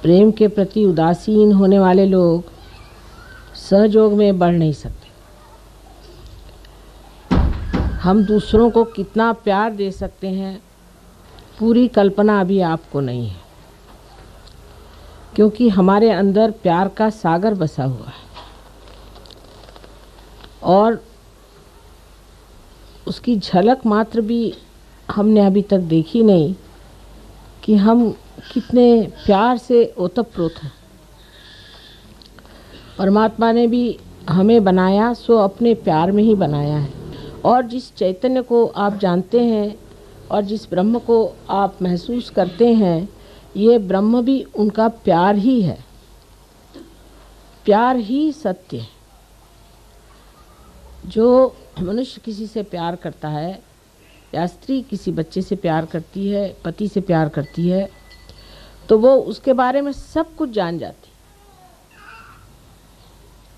प्रेम के प्रति उदासीन होने वाले लोग सहयोग में बढ़ नहीं सकते। हम दूसरों को कितना प्यार दे सकते हैं, पूरी कल्पना अभी आपको नहीं है, क्योंकि हमारे अंदर प्यार का सागर बसा हुआ है और उसकी झलक मात्र भी हमने अभी तक देखी नहीं कि हम कितने प्यार से ओतप्रोत हैं। परमात्मा ने भी हमें बनाया सो अपने प्यार में ही बनाया है, और जिस चैतन्य को आप जानते हैं और जिस ब्रह्म को आप महसूस करते हैं, ये ब्रह्म भी उनका प्यार ही है। प्यार ही सत्य है। जो मनुष्य किसी से प्यार करता है या स्त्री किसी बच्चे से प्यार करती है, पति से प्यार करती है, तो वो उसके बारे में सब कुछ जान जाती,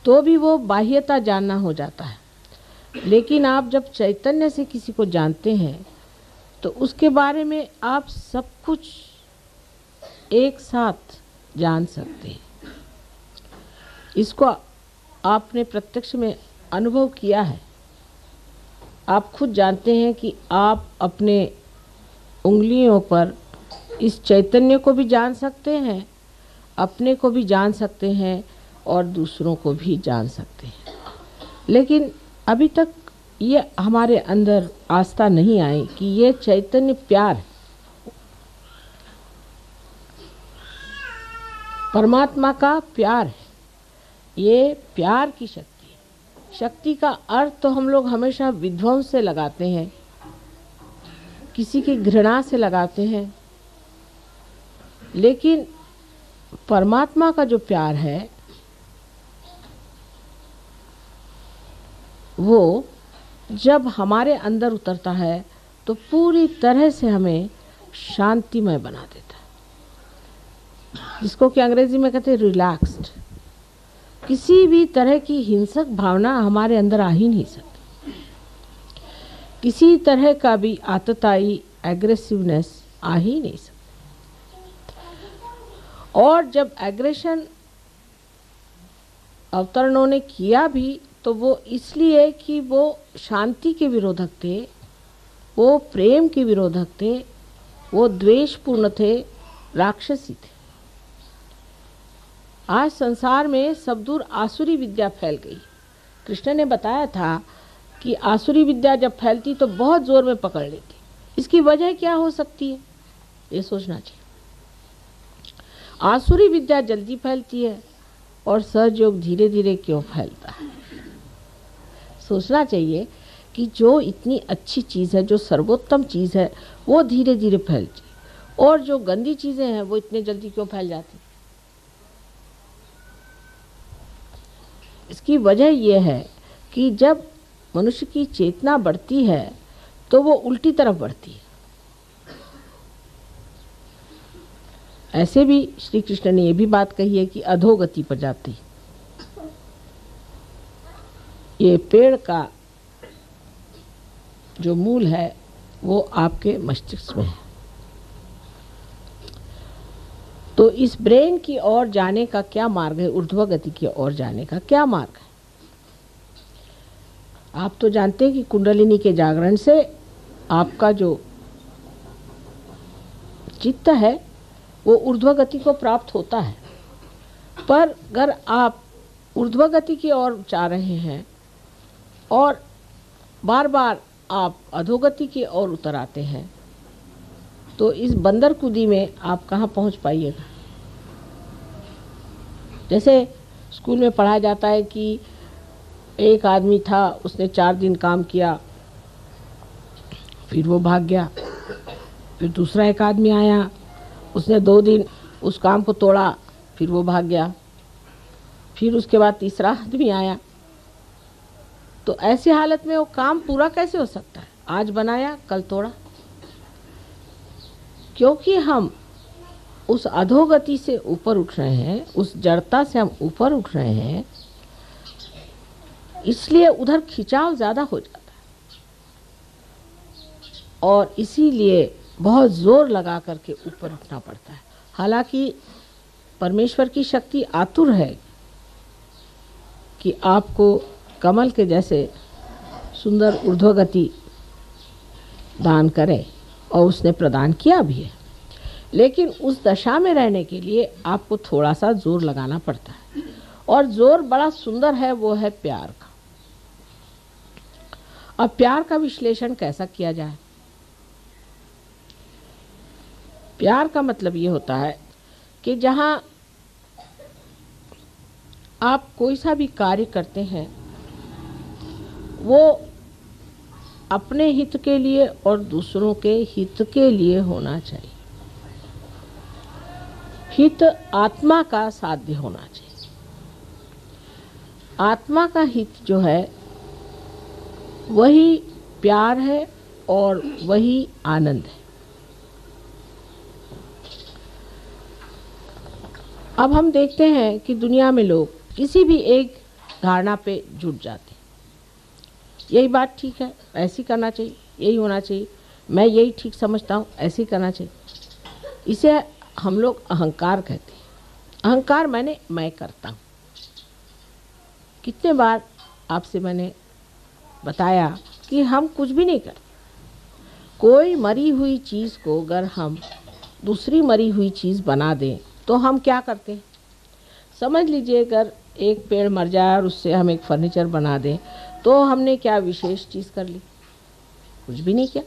तो भी वो बाह्यता जानना हो जाता है। लेकिन आप जब चैतन्य से किसी को जानते हैं तो उसके बारे में आप सब कुछ एक साथ जान सकते हैं। इसको आपने प्रत्यक्ष में अनुभव किया है। आप खुद जानते हैं कि आप अपने उंगलियों पर इस चैतन्य को भी जान सकते हैं, अपने को भी जान सकते हैं और दूसरों को भी जान सकते हैं। लेकिन अभी तक ये हमारे अंदर आस्था नहीं आई कि ये चैतन्य प्यार है, परमात्मा का प्यार है। ये प्यार की शक्ति है। शक्ति का अर्थ तो हम लोग हमेशा विध्वंस से लगाते हैं, किसी की घृणा से लगाते हैं, लेकिन परमात्मा का जो प्यार है वो जब हमारे अंदर उतरता है तो पूरी तरह से हमें शांतिमय बना देता है, जिसको कि अंग्रेजी में कहते हैं रिलैक्स्ड। किसी भी तरह की हिंसक भावना हमारे अंदर आ ही नहीं सकती, किसी तरह का भी आतताई एग्रेसिवनेस आ ही नहीं सकती। और जब एग्रेशन अवतरणों ने किया भी तो वो इसलिए कि वो शांति के विरोधक थे, वो प्रेम के विरोधक थे, वो द्वेषपूर्ण थे, राक्षसी थे। आज संसार में सब दूर आसुरी विद्या फैल गई। कृष्ण ने बताया था कि आसुरी विद्या जब फैलती तो बहुत जोर में पकड़ लेती। इसकी वजह क्या हो सकती है, ये सोचना चाहिए। आसुरी विद्या जल्दी फैलती है और सहयोग धीरे धीरे क्यों फैलता है। सोचना चाहिए कि जो इतनी अच्छी चीज़ है, जो सर्वोत्तम चीज़ है, वो धीरे धीरे फैलती, और जो गंदी चीज़ें हैं वो इतने जल्दी क्यों फैल जाती। इसकी वजह यह है कि जब मनुष्य की चेतना बढ़ती है तो वो उल्टी तरफ बढ़ती है। ऐसे भी श्री कृष्ण ने ये भी बात कही है कि अधोगति पर जाती। ये पेड़ का जो मूल है वो आपके मस्तिष्क में है। तो इस ब्रेन की ओर जाने का क्या मार्ग है, ऊर्ध्व गति की ओर जाने का क्या मार्ग है। आप तो जानते हैं कि कुंडलिनी के जागरण से आपका जो चित्त है वो ऊर्ध्व गति को प्राप्त होता है। पर अगर आप ऊर्ध्व गति की ओर जा रहे हैं और बार बार आप अधोगति की ओर उतर आते हैं तो इस बंदर कूदी में आप कहाँ पहुँच पाइएगा। जैसे स्कूल में पढ़ाया जाता है कि एक आदमी था, उसने 4 दिन काम किया, फिर वो भाग गया। फिर दूसरा एक आदमी आया, उसने 2 दिन उस काम को तोड़ा, फिर वो भाग गया। फिर उसके बाद तीसरा आदमी आया। तो ऐसी हालत में वो काम पूरा कैसे हो सकता है। आज बनाया कल तोड़ा, क्योंकि हम उस अधोगति से ऊपर उठ रहे हैं, उस जड़ता से हम ऊपर उठ रहे हैं, इसलिए उधर खिंचाव ज़्यादा हो जाता है और इसीलिए बहुत जोर लगा करके ऊपर उठना पड़ता है। हालांकि परमेश्वर की शक्ति आतुर है कि आपको कमल के जैसे सुंदर ऊर्ध्वगति दान करे, और उसने प्रदान किया भी है। लेकिन उस दशा में रहने के लिए आपको थोड़ा सा जोर लगाना पड़ता है, और जोर बड़ा सुंदर है, वो है प्यार का। अब प्यार का विश्लेषण कैसा किया जाए? प्यार का मतलब ये होता है कि जहाँ आप कोई सा भी कार्य करते हैं वो अपने हित के लिए और दूसरों के हित के लिए होना चाहिए। हित आत्मा का साध्य होना चाहिए। आत्मा का हित जो है वही प्यार है और वही आनंद है। अब हम देखते हैं कि दुनिया में लोग किसी भी एक धारणा पे जुट जाते हैं। यही बात ठीक है, ऐसी करना चाहिए, यही होना चाहिए, मैं यही ठीक समझता हूँ, ऐसे करना चाहिए। इसे हम लोग अहंकार कहते हैं। अहंकार माने मैं करता हूँ। कितने बार आपसे मैंने बताया कि हम कुछ भी नहीं करते। कोई मरी हुई चीज़ को अगर हम दूसरी मरी हुई चीज़ बना दें तो हम क्या करते हैं? समझ लीजिए अगर एक पेड़ मर जाए और उससे हम एक फर्नीचर बना दें तो हमने क्या विशेष चीज़ कर ली? कुछ भी नहीं किया।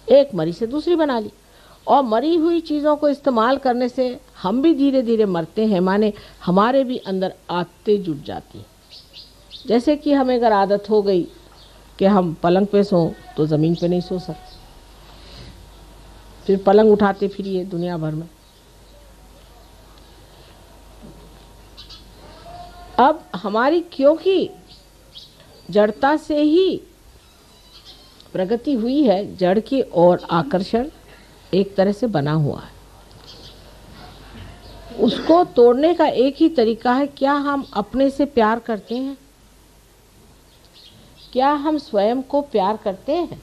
एक मरी से दूसरी बना ली। और मरी हुई चीज़ों को इस्तेमाल करने से हम भी धीरे धीरे मरते हैं, माने हमारे भी अंदर आदतें जुट जाती हैं। जैसे कि हमें अगर आदत हो गई कि हम पलंग पे सों तो ज़मीन पे नहीं सो सकते, फिर पलंग उठाते फिरिए दुनिया भर में। अब हमारी क्योंकि जड़ता से ही प्रगति हुई है, जड़ की ओर आकर्षण एक तरह से बना हुआ है। उसको तोड़ने का एक ही तरीका है, क्या हम अपने से प्यार करते हैं? क्या हम स्वयं को प्यार करते हैं?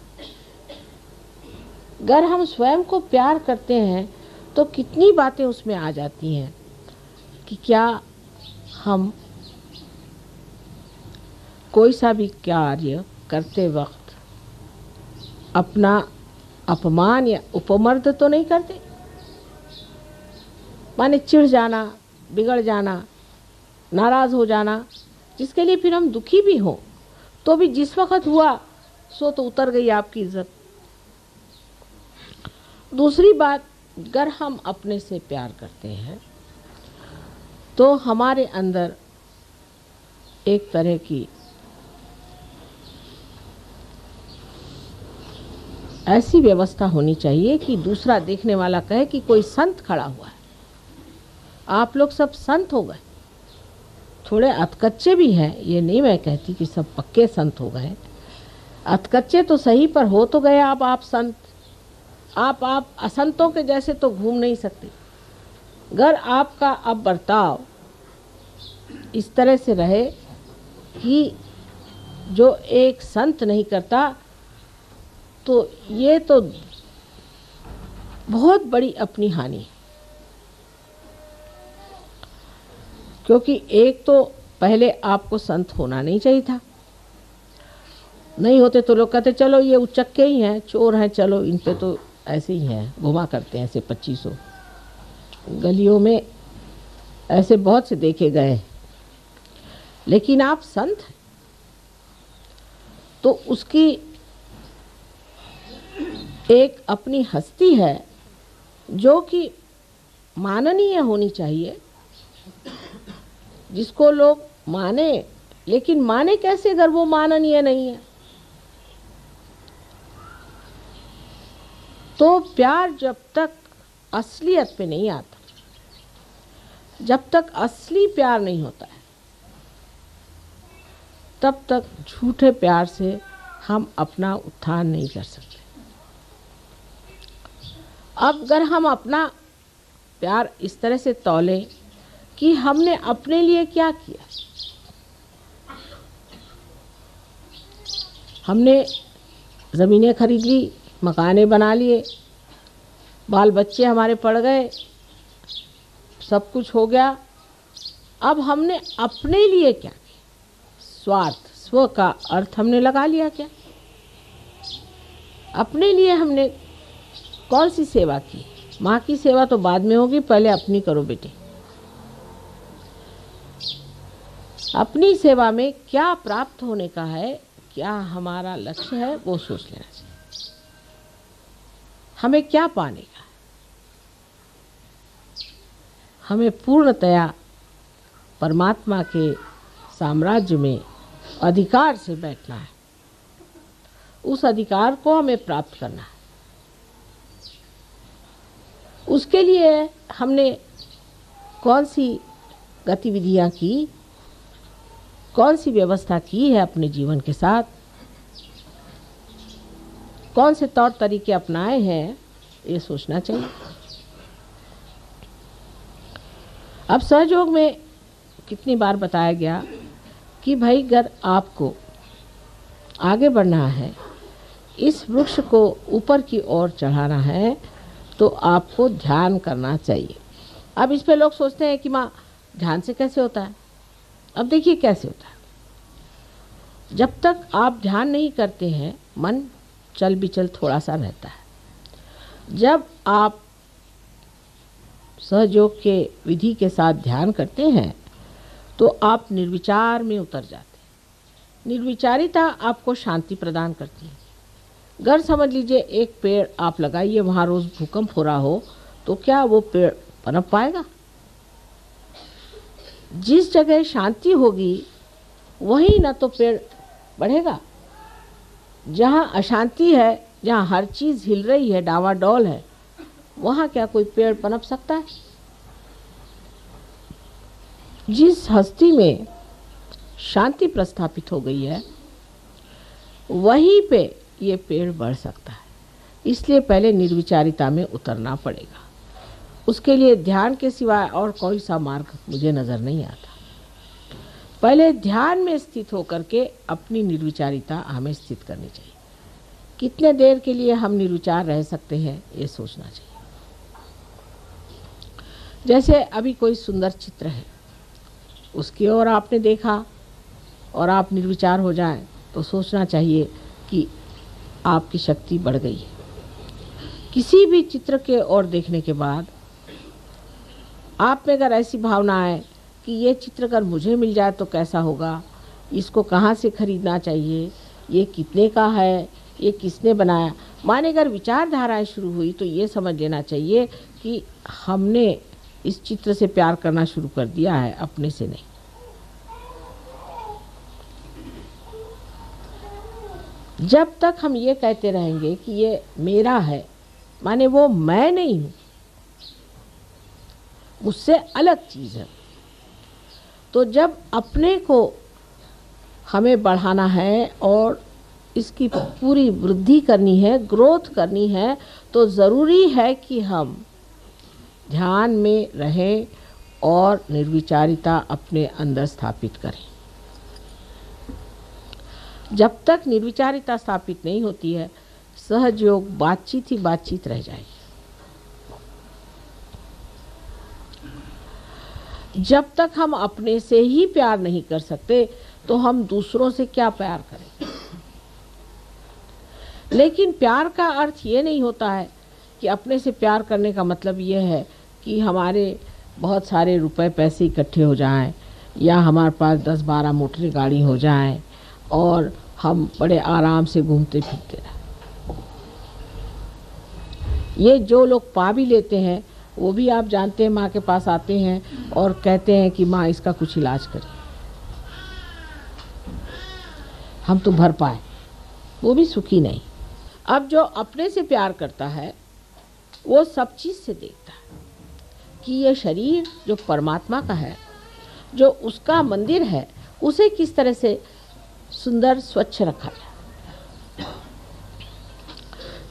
अगर हम स्वयं को प्यार करते हैं तो कितनी बातें उसमें आ जाती हैं कि क्या हम कोई सा भी कार्य करते वक्त अपना अपमान या उपमर्द तो नहीं करते। माने चिढ़ जाना, बिगड़ जाना, नाराज़ हो जाना, जिसके लिए फिर हम दुखी भी हों तो भी जिस वक्त हुआ सो तो उतर गई आपकी इज्जत। दूसरी बात, अगर हम अपने से प्यार करते हैं तो हमारे अंदर एक तरह की ऐसी व्यवस्था होनी चाहिए कि दूसरा देखने वाला कहे कि कोई संत खड़ा हुआ है। आप लोग सब संत हो गए। थोड़े अधकच्चे भी हैं, ये नहीं मैं कहती कि सब पक्के संत हो गए। अधकच्चे तो सही, पर हो तो गए आप संत। आप असंतों के जैसे तो घूम नहीं सकते। अगर आपका अब बर्ताव इस तरह से रहे कि जो एक संत नहीं करता, तो ये तो बहुत बड़ी अपनी हानि है। क्योंकि एक तो पहले आपको संत होना नहीं चाहिए था। नहीं होते तो लोग कहते चलो ये उचक्के ही हैं, चोर हैं, चलो इन पे तो ऐसे ही हैं, घुमा करते हैं ऐसे 2500। गलियों में ऐसे बहुत से देखे गए। लेकिन आप संत हैं तो उसकी एक अपनी हस्ती है जो कि माननीय होनी चाहिए, जिसको लोग माने। लेकिन माने कैसे अगर वो माननीय नहीं है? तो प्यार जब तक असलियत पे नहीं आता, जब तक असली प्यार नहीं होता है, तब तक झूठे प्यार से हम अपना उत्थान नहीं कर सकते। अब अगर हम अपना प्यार इस तरह से तौलें कि हमने अपने लिए क्या किया, हमने ज़मीनें खरीद ली, मकाने बना लिए, बाल बच्चे हमारे पड़ गए, सब कुछ हो गया, अब हमने अपने लिए क्या किया? स्वार्थ, स्व का अर्थ हमने लगा लिया क्या? अपने लिए हमने कौन सी सेवा की? माँ की सेवा तो बाद में होगी, पहले अपनी करो बेटे। अपनी सेवा में क्या प्राप्त होने का है, क्या हमारा लक्ष्य है, वो सोच लेना चाहिए। हमें क्या पाने का? हमें पूर्णतया परमात्मा के साम्राज्य में अधिकार से बैठना है। उस अधिकार को हमें प्राप्त करना है। उसके लिए हमने कौन सी गतिविधियां की, कौन सी व्यवस्था की है अपने जीवन के साथ, कौन से तौर तरीके अपनाए हैं, ये सोचना चाहिए। अब सहयोग में कितनी बार बताया गया कि भाई अगर आपको आगे बढ़ना है, इस वृक्ष को ऊपर की ओर चढ़ाना है, तो आपको ध्यान करना चाहिए। अब इस पे लोग सोचते हैं कि माँ ध्यान से कैसे होता है? अब देखिए कैसे होता है। जब तक आप ध्यान नहीं करते हैं, मन चल बिचल थोड़ा सा रहता है। जब आप सहयोग के विधि के साथ ध्यान करते हैं तो आप निर्विचार में उतर जाते हैं। निर्विचारिता आपको शांति प्रदान करती है। अगर समझ लीजिए एक पेड़ आप लगाइए, वहाँ रोज भूकंप हो रहा हो, तो क्या वो पेड़ पनप पाएगा? जिस जगह शांति होगी वहीं ना तो पेड़ बढ़ेगा। जहाँ अशांति है, जहाँ हर चीज हिल रही है, डावाडोल है, वहाँ क्या कोई पेड़ पनप सकता है? जिस हस्ती में शांति प्रस्थापित हो गई है, वहीं पे ये पेड़ बढ़ सकता है। इसलिए पहले निर्विचारिता में उतरना पड़ेगा। उसके लिए ध्यान के सिवाय और कोई सा मार्ग मुझे नज़र नहीं आता। पहले ध्यान में स्थित होकर के अपनी निर्विचारिता हमें स्थित करनी चाहिए। कितने देर के लिए हम निर्विचार रह सकते हैं, ये सोचना चाहिए। जैसे अभी कोई सुंदर चित्र है, उसकी ओर आपने देखा और आप निर्विचार हो जाएं, तो सोचना चाहिए कि आपकी शक्ति बढ़ गई है। किसी भी चित्र के ओर देखने के बाद आप में अगर ऐसी भावना है कि ये चित्र अगर मुझे मिल जाए तो कैसा होगा, इसको कहाँ से खरीदना चाहिए, ये कितने का है, ये किसने बनाया, माने अगर विचारधाराएं शुरू हुई, तो ये समझ लेना चाहिए कि हमने इस चित्र से प्यार करना शुरू कर दिया है, अपने से नहीं। जब तक हम ये कहते रहेंगे कि ये मेरा है, माने वो मैं नहीं हूं, मुझसे अलग चीज है। तो जब अपने को हमें बढ़ाना है और इसकी पूरी वृद्धि करनी है, ग्रोथ करनी है, तो ज़रूरी है कि हम ध्यान में रहें और निर्विचारिता अपने अंदर स्थापित करें। जब तक निर्विचारिता स्थापित नहीं होती है, सहयोग बातचीत ही बातचीत रह जाएगी। जब तक हम अपने से ही प्यार नहीं कर सकते, तो हम दूसरों से क्या प्यार करें? लेकिन प्यार का अर्थ ये नहीं होता है कि अपने से प्यार करने का मतलब ये है कि हमारे बहुत सारे रुपए पैसे इकट्ठे हो जाएं, या हमारे पास 10-12 मोटर गाड़ी हो जाएं और हम बड़े आराम से घूमते फिरते रहें। ये जो लोग पा भी लेते हैं, वो भी आप जानते हैं माँ के पास आते हैं और कहते हैं कि माँ इसका कुछ इलाज करें, हम तो भर पाए, वो भी सुखी नहीं। अब जो अपने से प्यार करता है, वो सब चीज़ से देखता है कि ये शरीर जो परमात्मा का है, जो उसका मंदिर है, उसे किस तरह से सुंदर स्वच्छ रखा जाए।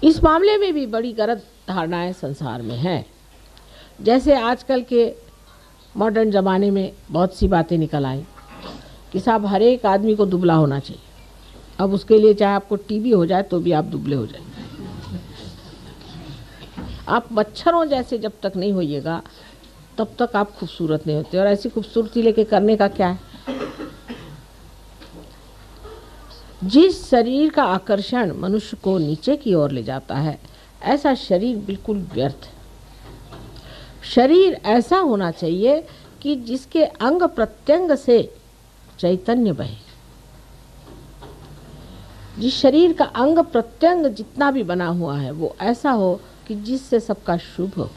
इस मामले में भी बड़ी गलत धारणाएं संसार में हैं। जैसे आजकल के मॉडर्न ज़माने में बहुत सी बातें निकल आई कि साहब हर एक आदमी को दुबला होना चाहिए। अब उसके लिए चाहे आपको टीबी हो जाए तो भी आप दुबले हो जाएंगे। आप मच्छरों जैसे जब तक नहीं होइएगा, तब तक आप खूबसूरत नहीं होते। और ऐसी खूबसूरती लेके करने का क्या है? जिस शरीर का आकर्षण मनुष्य को नीचे की ओर ले जाता है, ऐसा शरीर बिल्कुल व्यर्थ है। शरीर ऐसा होना चाहिए कि जिसके अंग प्रत्यंग से चैतन्य बहे। जिस शरीर का अंग प्रत्यंग जितना भी बना हुआ है वो ऐसा हो कि जिससे सबका शुभ हो।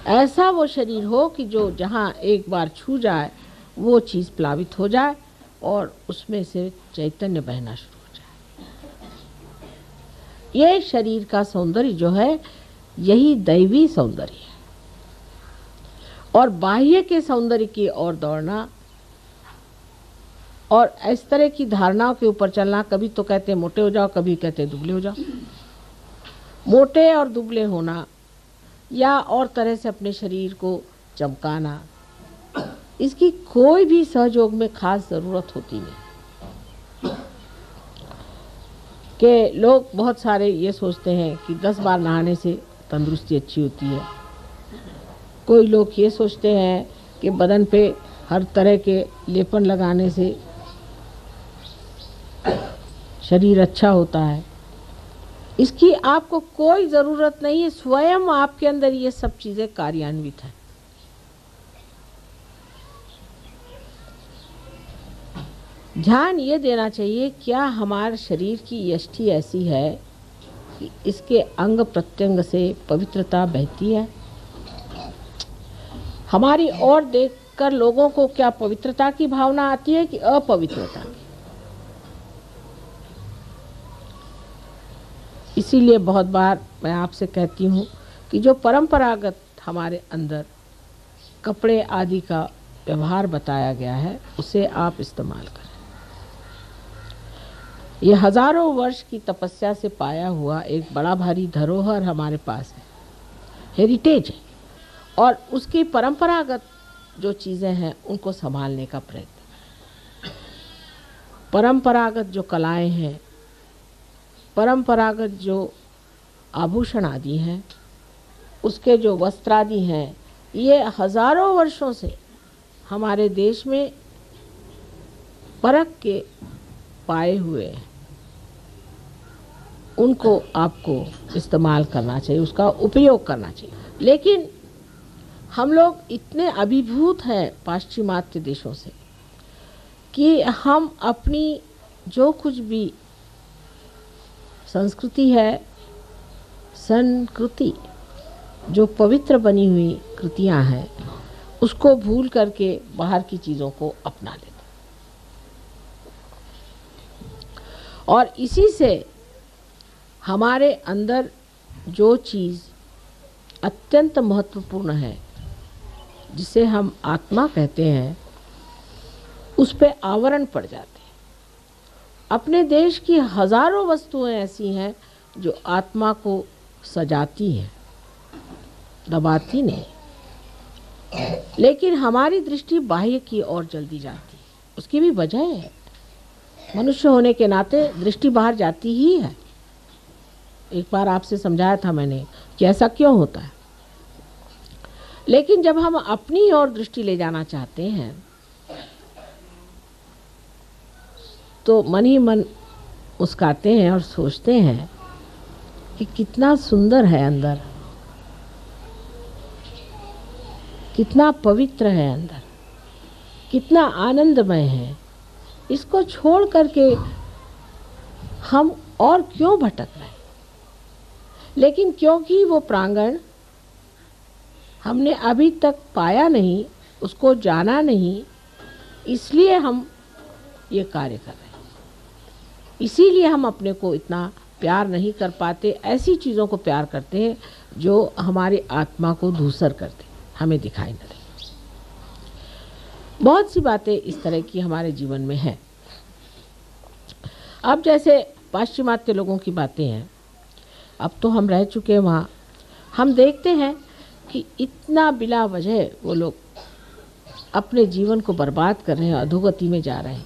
ऐसा वो शरीर हो कि जो जहाँ एक बार छू जाए वो चीज़ प्लावित हो जाए और उसमें से चैतन्य बहना शुरू हो जाए। ये शरीर का सौंदर्य जो है यही दैवी सौंदर्य है। और बाह्य के सौंदर्य की ओर दौड़ना और इस तरह की धारणाओं के ऊपर चलना, कभी तो कहते हैं मोटे हो जाओ, कभी कहते हैं दुबले हो जाओ। मोटे और दुबले होना या और तरह से अपने शरीर को चमकाना, इसकी कोई भी सहयोग में खास ज़रूरत होती नहीं। कि लोग बहुत सारे ये सोचते हैं कि 10 बार नहाने से तंदुरुस्ती अच्छी होती है। कोई लोग ये सोचते हैं कि बदन पे हर तरह के लेपन लगाने से शरीर अच्छा होता है। इसकी आपको कोई ज़रूरत नहीं है, स्वयं आपके अंदर ये सब चीज़ें कार्यान्वित हैं। ध्यान ये देना चाहिए, क्या हमारे शरीर की यष्टि ऐसी है कि इसके अंग प्रत्यंग से पवित्रता बहती है? हमारी ओर देखकर लोगों को क्या पवित्रता की भावना आती है कि अपवित्रता की? इसीलिए बहुत बार मैं आपसे कहती हूँ कि जो परंपरागत हमारे अंदर कपड़े आदि का व्यवहार बताया गया है उसे आप इस्तेमाल करें। ये हजारों वर्ष की तपस्या से पाया हुआ एक बड़ा भारी धरोहर हमारे पास है, हेरिटेज है। और उसकी परंपरागत जो चीज़ें हैं उनको संभालने का प्रयत्न। परंपरागत जो कलाएं हैं, परंपरागत जो आभूषण आदि हैं, उसके जो वस्त्र आदि हैं, ये हजारों वर्षों से हमारे देश में परख के पाए हुए हैं। उनको आपको इस्तेमाल करना चाहिए, उसका उपयोग करना चाहिए। लेकिन हम लोग इतने अभिभूत हैं पाश्चिमात्य देशों से कि हम अपनी जो कुछ भी संस्कृति है, संस्कृति जो पवित्र बनी हुई कृतियां हैं, उसको भूल करके बाहर की चीज़ों को अपना लेते। और इसी से हमारे अंदर जो चीज़ अत्यंत महत्वपूर्ण है, जिसे हम आत्मा कहते हैं, उस पे आवरण पड़ जाते हैं। अपने देश की हजारों वस्तुएं ऐसी हैं जो आत्मा को सजाती हैं, दबाती नहीं। लेकिन हमारी दृष्टि बाह्य की ओर जल्दी जाती है। उसकी भी वजह है, मनुष्य होने के नाते दृष्टि बाहर जाती ही है। एक बार आपसे समझाया था मैंने कि ऐसा क्यों होता है। लेकिन जब हम अपनी ओर दृष्टि ले जाना चाहते हैं तो मन ही मन मुस्काते हैं और सोचते हैं कि कितना सुंदर है अंदर, कितना पवित्र है अंदर, कितना आनंदमय है। इसको छोड़ करके हम और क्यों भटक रहे हैं? लेकिन क्योंकि वो प्रांगण हमने अभी तक पाया नहीं, उसको जाना नहीं, इसलिए हम ये कार्य कर रहे हैं। इसीलिए हम अपने को इतना प्यार नहीं कर पाते। ऐसी चीज़ों को प्यार करते हैं जो हमारी आत्मा को धूसर करते, हमें दिखाई न दे। बहुत सी बातें इस तरह की हमारे जीवन में हैं। अब जैसे पाश्चिमात्य लोगों की बातें हैं, अब तो हम रह चुके हैं वहाँ। हम देखते हैं कि इतना बिला वजह वो लोग अपने जीवन को बर्बाद कर रहे हैं, अधोगति में जा रहे हैं,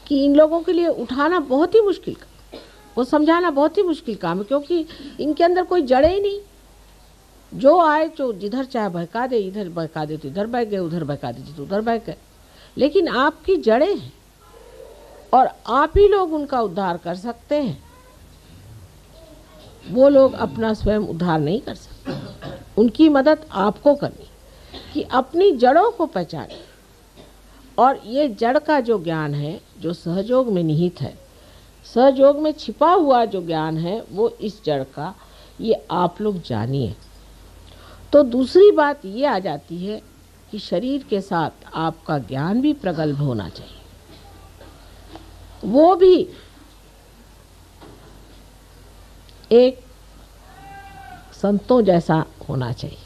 कि इन लोगों के लिए उठाना बहुत ही मुश्किल काम, वो समझाना बहुत ही मुश्किल काम है, क्योंकि इनके अंदर कोई जड़े ही नहीं। जो आए तो जिधर चाहे बहका दे, इधर बहका दे तो इधर बह गए, उधर बहका दे तो उधर बह गए। लेकिन आपकी जड़ें हैं और आप ही लोग उनका उद्धार कर सकते हैं। वो लोग अपना स्वयं उद्धार नहीं कर सकते। उनकी मदद आपको करनी कि अपनी जड़ों को पहचाने। और ये जड़ का जो ज्ञान है, जो सहयोग में निहित है, सहयोग में छिपा हुआ जो ज्ञान है, वो इस जड़ का, ये आप लोग जानिए। तो दूसरी बात ये आ जाती है कि शरीर के साथ आपका ज्ञान भी प्रगल्भ होना चाहिए, वो भी एक संतों जैसा होना चाहिए।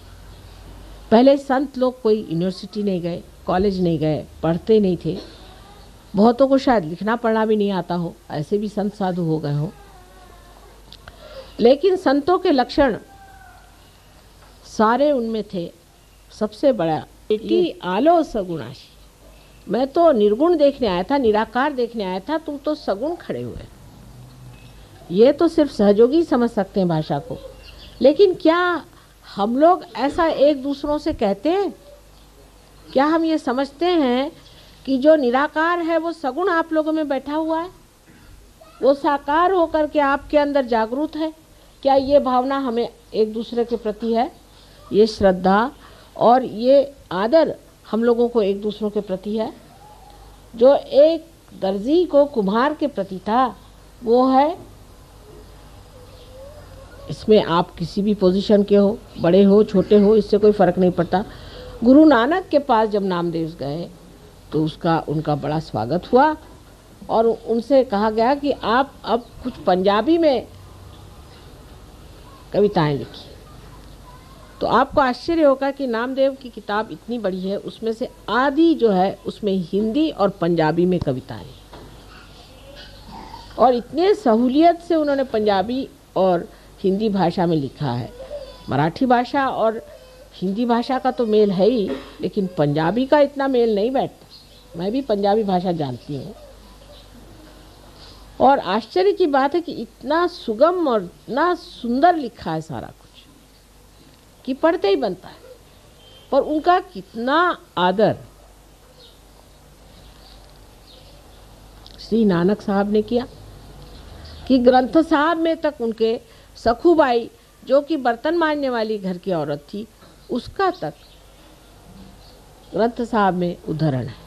पहले संत लोग कोई यूनिवर्सिटी नहीं गए, कॉलेज नहीं गए, पढ़ते नहीं थे, बहुतों को शायद लिखना पढ़ना भी नहीं आता हो, ऐसे भी संत साधु हो गए हो। लेकिन संतों के लक्षण सारे उनमें थे। सबसे बड़ा बेटी आलो सगुणाशी, मैं तो निर्गुण देखने आया था, निराकार देखने आया था, तुम तो सगुण खड़े हुए। ये तो सिर्फ सहयोगी समझ सकते हैं भाषा को। लेकिन क्या हम लोग ऐसा एक दूसरों से कहते हैं? क्या हम ये समझते हैं कि जो निराकार है वो सगुण आप लोगों में बैठा हुआ है, वो साकार होकर के आपके अंदर जागरूक है? क्या ये भावना हमें एक दूसरे के प्रति है? ये श्रद्धा और ये आदर हम लोगों को एक दूसरों के प्रति है? जो एक दर्जी को कुम्हार के प्रति था, वो है। इसमें आप किसी भी पोजीशन के हो, बड़े हो छोटे हो, इससे कोई फ़र्क नहीं पड़ता। गुरु नानक के पास जब नामदेव गए तो उनका बड़ा स्वागत हुआ और उनसे कहा गया कि आप अब कुछ पंजाबी में कविताएं लिखिए। तो आपको आश्चर्य होगा कि नामदेव की किताब इतनी बड़ी है, उसमें से आधी जो है उसमें हिंदी और पंजाबी में कविताएं, और इतने सहूलियत से उन्होंने पंजाबी और हिंदी भाषा में लिखा है। मराठी भाषा और हिंदी भाषा का तो मेल है ही, लेकिन पंजाबी का इतना मेल नहीं बैठता। मैं भी पंजाबी भाषा जानती हूँ। और आश्चर्य की बात है कि इतना सुगम और इतना सुंदर लिखा है सारा कुछ कि पढ़ते ही बनता है। पर उनका कितना आदर श्री नानक साहब ने किया कि ग्रंथ साहब में तक उनके सखूबाई, जो कि बर्तन मांजने वाली घर की औरत थी, उसका तक ग्रंथ साहब में उदाहरण है।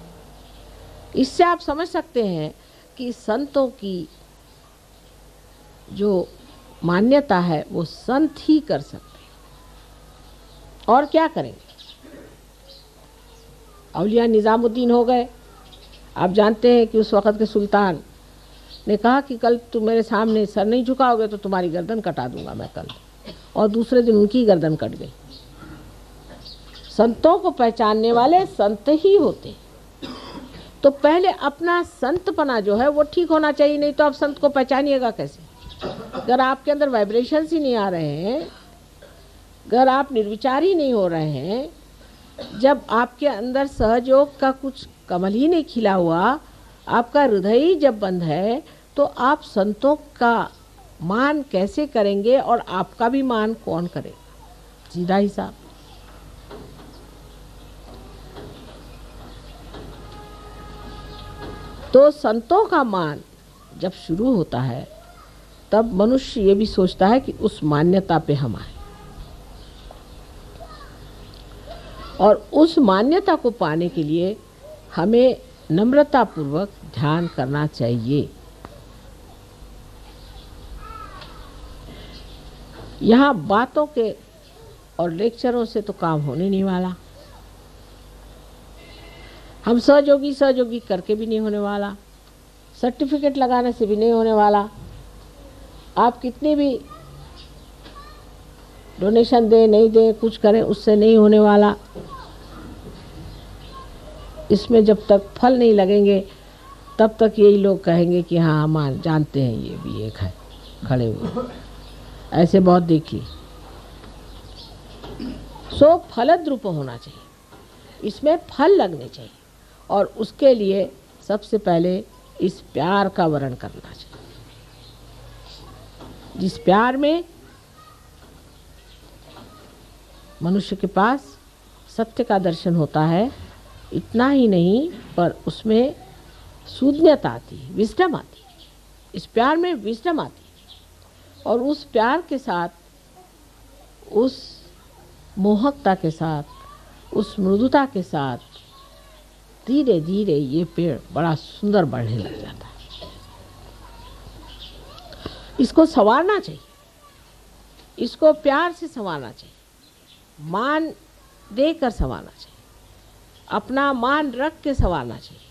इससे आप समझ सकते हैं कि संतों की जो मान्यता है वो संत ही कर सकते हैं। और क्या करेंगे? औलिया निज़ामुद्दीन हो गए। आप जानते हैं कि उस वक़्त के सुल्तान ने कहा कि कल तुम मेरे सामने सर नहीं झुकाओगे तो तुम्हारी गर्दन कटा दूंगा मैं कल। और दूसरे दिन उनकी गर्दन कट गई। संतों को पहचानने वाले संत ही होते। तो पहले अपना संतपना जो है वो ठीक होना चाहिए, नहीं तो आप संत को पहचानिएगा कैसे? अगर आपके अंदर वाइब्रेशंस ही नहीं आ रहे हैं, अगर आप निर्विचार ही नहीं हो रहे हैं, जब आपके अंदर सहयोग का कुछ कमल ही नहीं खिला हुआ, आपका हृदय ही जब बंद है, तो आप संतों का मान कैसे करेंगे? और आपका भी मान कौन करेगा? सीधा हिसाब। तो संतों का मान जब शुरू होता है तब मनुष्य ये भी सोचता है कि उस मान्यता पे हम आए, और उस मान्यता को पाने के लिए हमें नम्रतापूर्वक ध्यान करना चाहिए। यहाँ बातों के और लेक्चरों से तो काम होने नहीं वाला। हम सहयोगी करके भी नहीं होने वाला, सर्टिफिकेट लगाने से भी नहीं होने वाला। आप कितनी भी डोनेशन दें नहीं दें, कुछ करें, उससे नहीं होने वाला। इसमें जब तक फल नहीं लगेंगे तब तक यही लोग कहेंगे कि हाँ हम जानते हैं ये भी एक है खड़े हुए। ऐसे बहुत देखिए। सो फलद्रुप होना चाहिए, इसमें फल लगने चाहिए, और उसके लिए सबसे पहले इस प्यार का वर्ण करना चाहिए, जिस प्यार में मनुष्य के पास सत्य का दर्शन होता है। इतना ही नहीं, पर उसमें सूझनीयता आती है, विजडम आती है। इस प्यार में विजडम आती है और उस प्यार के साथ, उस मोहकता के साथ, उस मृदुता के साथ धीरे धीरे ये पेड़ बड़ा सुंदर बढ़ने लग जाता है। इसको संवारना चाहिए, इसको प्यार से संवारना चाहिए, मान देकर संवारना चाहिए, अपना मान रख के संवारना चाहिए,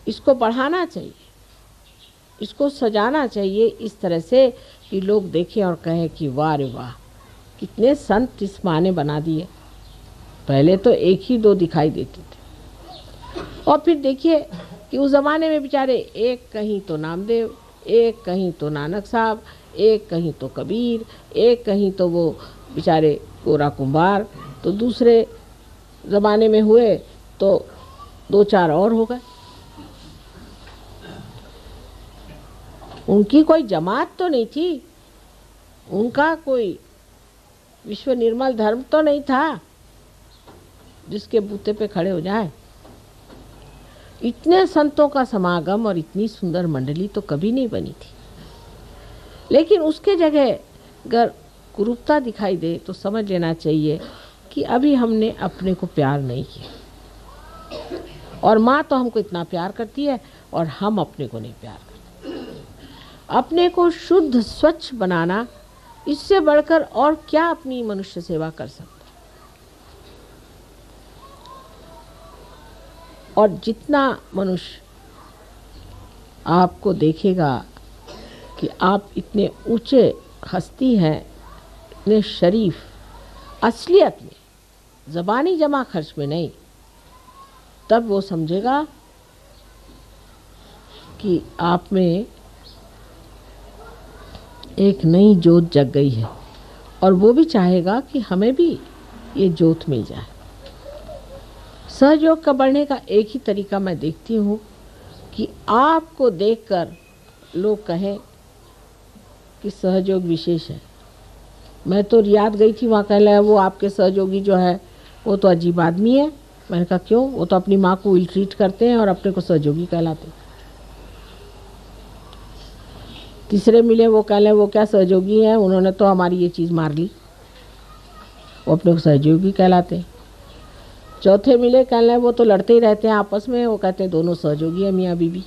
इसको बढ़ाना चाहिए, इसको सजाना चाहिए इस तरह से कि लोग देखें और कहें कि वाह रे वाह, कितने संत इस माँ ने बना दिए। पहले तो एक ही दो दिखाई देते थे, और फिर देखिए कि उस ज़माने में बेचारे एक कहीं तो नामदेव, एक कहीं तो नानक साहब, एक कहीं तो कबीर, एक कहीं तो वो बेचारे गोरा कुंभार, तो दूसरे ज़माने में हुए तो दो चार और हो गए। उनकी कोई जमात तो नहीं थी, उनका कोई विश्व निर्मल धर्म तो नहीं था जिसके बूते पे खड़े हो जाए। इतने संतों का समागम और इतनी सुंदर मंडली तो कभी नहीं बनी थी। लेकिन उसके जगह अगर कुरूपता दिखाई दे तो समझ लेना चाहिए कि अभी हमने अपने को प्यार नहीं किया, और माँ तो हमको इतना प्यार करती है और हम अपने को नहीं प्यार करते। अपने को शुद्ध स्वच्छ बनाना, इससे बढ़कर और क्या अपनी मनुष्य सेवा कर सकता। और जितना मनुष्य आपको देखेगा कि आप इतने ऊंचे हस्ती हैं, इतने शरीफ, असलियत में, ज़बानी जमा खर्च में नहीं, तब वो समझेगा कि आप में एक नई जोत जग गई है, और वो भी चाहेगा कि हमें भी ये जोत मिल जाए। सहयोग का बढ़ने का एक ही तरीका मैं देखती हूँ कि आपको देखकर लोग कहें कि सहयोग विशेष है। मैं तो रियाद गई थी, वहाँ कह रहा है वो आपके सहयोगी जो है वो तो अजीब आदमी है। मैंने कहा क्यों? वो तो अपनी माँ को इल ट्रीट करते हैं और अपने को सहयोगी कहलाते हैं। तीसरे मिले, वो कह रहे वो क्या सहयोगी हैं, उन्होंने तो हमारी ये चीज़ मार ली, वो अपने को सहयोगी कहलाते हैं। चौथे मिले, कह रहे वो तो लड़ते ही रहते हैं आपस में, वो कहते हैं दोनों सहयोगी हैं मियाँ बीवी।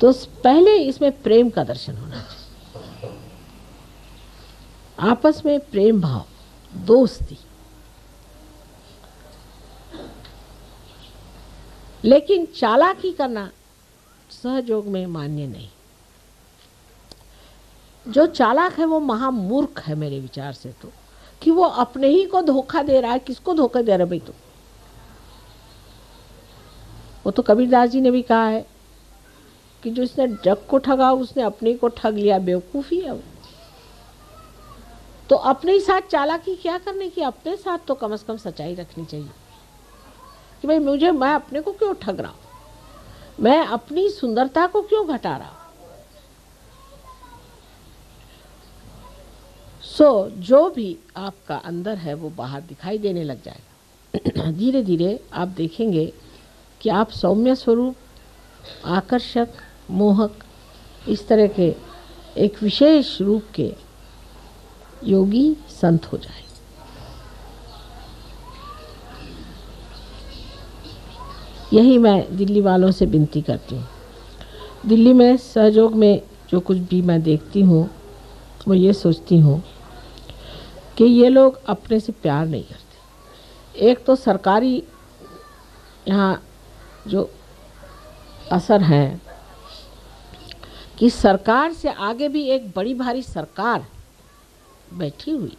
तो पहले इसमें प्रेम का दर्शन होना चाहिए, आपस में प्रेम भाव, दोस्ती। लेकिन चालाकी करना सहयोग में मान्य नहीं। जो चालाक है वो महामूर्ख है मेरे विचार से, तो कि वो अपने ही को धोखा दे रहा है। किसको धोखा दे रहा है भाई? तो वो तो कबीरदास जी ने भी कहा है कि जो इसने जग को ठगा उसने अपने को ठग लिया, बेवकूफ़ी है वो। तो अपने ही साथ चालाकी क्या करने की? अपने साथ तो कम से कम सच्चाई रखनी चाहिए कि भाई मैं अपने को क्यों ठग रहा हूँ, मैं अपनी सुंदरता को क्यों घटा रहा हूँ। जो भी आपका अंदर है वो बाहर दिखाई देने लग जाएगा। धीरे धीरे आप देखेंगे कि आप सौम्य स्वरूप, आकर्षक, मोहक, इस तरह के एक विशेष रूप के योगी संत हो जाए। यही मैं दिल्ली वालों से विनती करती हूँ। दिल्ली में सहयोग में जो कुछ भी मैं देखती हूँ, वो ये सोचती हूँ कि ये लोग अपने से प्यार नहीं करते। एक तो सरकारी यहाँ जो असर है कि सरकार से आगे भी एक बड़ी भारी सरकार बैठी हुई,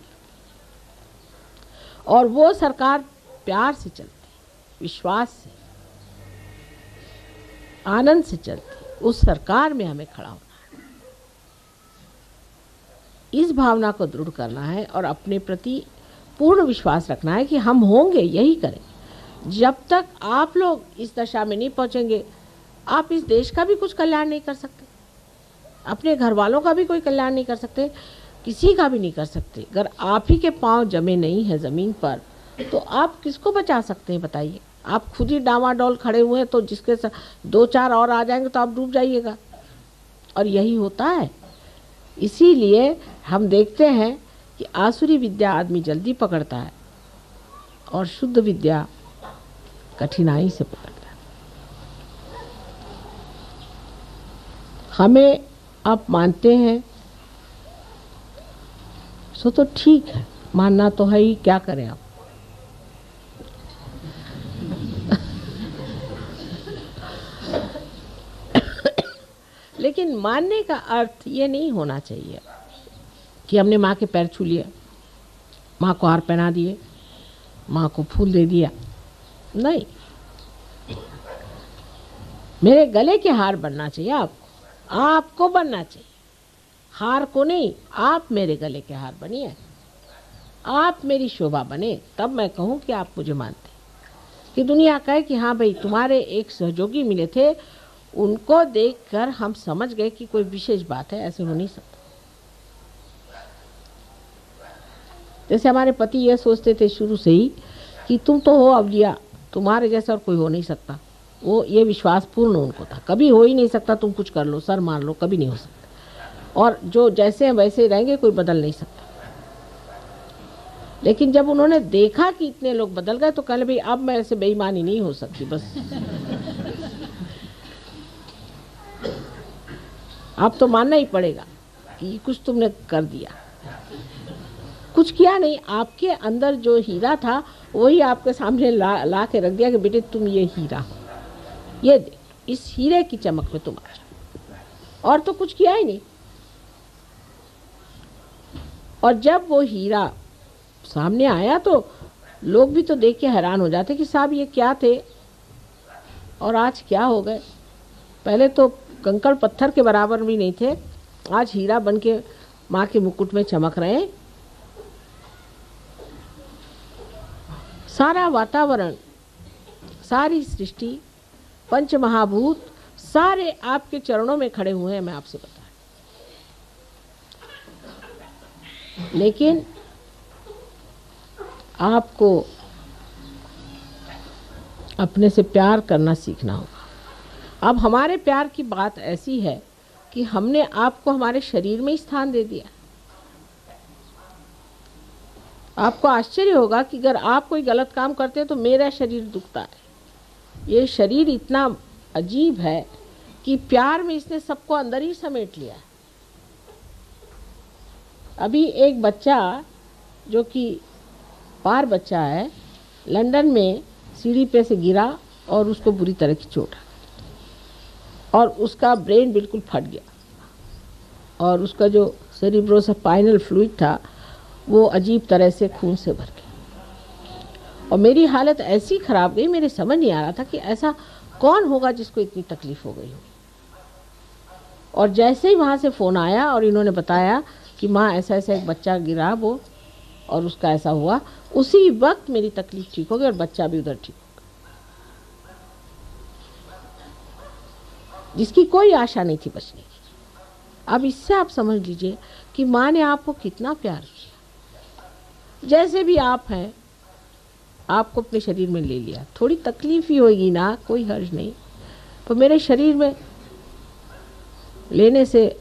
और वो सरकार प्यार से चलती, विश्वास से, आनंद से चलती। उस सरकार में हमें खड़ा होना है, इस भावना को दृढ़ करना है और अपने प्रति पूर्ण विश्वास रखना है कि हम होंगे, यही करें। जब तक आप लोग इस दशा में नहीं पहुंचेंगे, आप इस देश का भी कुछ कल्याण नहीं कर सकते। अपने घर वालों का भी कोई कल्याण नहीं कर सकते, किसी का भी नहीं कर सकते। अगर आप ही के पाँव जमे नहीं है ज़मीन पर तो आप किसको बचा सकते हैं बताइए। आप खुद ही डामाडोल खड़े हुए हैं तो जिसके दो चार और आ जाएंगे तो आप डूब जाइएगा, और यही होता है। इसीलिए हम देखते हैं कि आसुरी विद्या आदमी जल्दी पकड़ता है और शुद्ध विद्या कठिनाई से पकड़ता है। हमें आप मानते हैं सो तो ठीक है, मानना तो है ही, क्या करें आप। लेकिन मानने का अर्थ ये नहीं होना चाहिए कि हमने माँ के पैर छू लिए, माँ को हार पहना दिए, माँ को फूल दे दिया। नहीं, मेरे गले के हार बनना चाहिए आपको बनना चाहिए, हार को नहीं। आप मेरे गले के हार बनिए, आप मेरी शोभा बने, तब मैं कहूँ कि आप मुझे मानते, कि दुनिया कहे कि हाँ भाई तुम्हारे एक सहयोगी मिले थे, उनको देखकर हम समझ गए कि कोई विशेष बात है। ऐसे हो नहीं सकता। जैसे हमारे पति ये सोचते थे शुरू से ही कि तुम तो हो अवलिया, तुम्हारे जैसा और कोई हो नहीं सकता। वो ये विश्वास पूर्ण उनको था, कभी हो ही नहीं सकता, तुम कुछ कर लो, सर मार लो, कभी नहीं हो सकता, और जो जैसे हैं वैसे रहेंगे, कोई बदल नहीं सकता। लेकिन जब उन्होंने देखा कि इतने लोग बदल गए तो कहले भाई अब मैं ऐसे बेईमानी नहीं हो सकती, बस अब तो मानना ही पड़ेगा कि कुछ तुमने कर दिया। कुछ किया नहीं, आपके अंदर जो हीरा था वही आपके सामने ला के रख दिया कि बेटे तुम ये हीरा हो, ये दे, इस हीरे की चमक में तुम आ जाओ, और तो कुछ किया ही नहीं। और जब वो हीरा सामने आया तो लोग भी तो देख के हैरान हो जाते कि साहब ये क्या थे और आज क्या हो गए। पहले तो कंकड़ पत्थर के बराबर भी नहीं थे, आज हीरा बन के माँ के मुकुट में चमक रहे हैं। सारा वातावरण, सारी सृष्टि, पंच महाभूत सारे आपके चरणों में खड़े हुए हैं, मैं आपसे बता। लेकिन आपको अपने से प्यार करना सीखना होगा। अब हमारे प्यार की बात ऐसी है कि हमने आपको हमारे शरीर में ही स्थान दे दिया। आपको आश्चर्य होगा कि अगर आप कोई गलत काम करते हैं तो मेरा शरीर दुखता है। ये शरीर इतना अजीब है कि प्यार में इसने सबको अंदर ही समेट लिया। अभी एक बच्चा जो कि पार बच्चा है, लंदन में सीढ़ी पे से गिरा और उसको बुरी तरह की चोट आ गई और उसका ब्रेन बिल्कुल फट गया और उसका जो सेरिब्रोस्पाइनल फ्लूइड था वो अजीब तरह से खून से भर गया। और मेरी हालत ऐसी ख़राब गई, मेरे समझ नहीं आ रहा था कि ऐसा कौन होगा जिसको इतनी तकलीफ़ हो गई हो। और जैसे ही वहाँ से फ़ोन आया और इन्होंने बताया कि माँ ऐसा ऐसा एक बच्चा गिरा वो और उसका ऐसा हुआ, उसी वक्त मेरी तकलीफ ठीक हो गई और बच्चा भी उधर ठीक हो गया, जिसकी कोई आशा नहीं थी बचने की। अब इससे आप समझ लीजिए कि माँ ने आपको कितना प्यार किया। जैसे भी आप हैं, आपको अपने शरीर में ले लिया। थोड़ी तकलीफ ही होगी ना, कोई हर्ज नहीं, तो मेरे शरीर में लेने से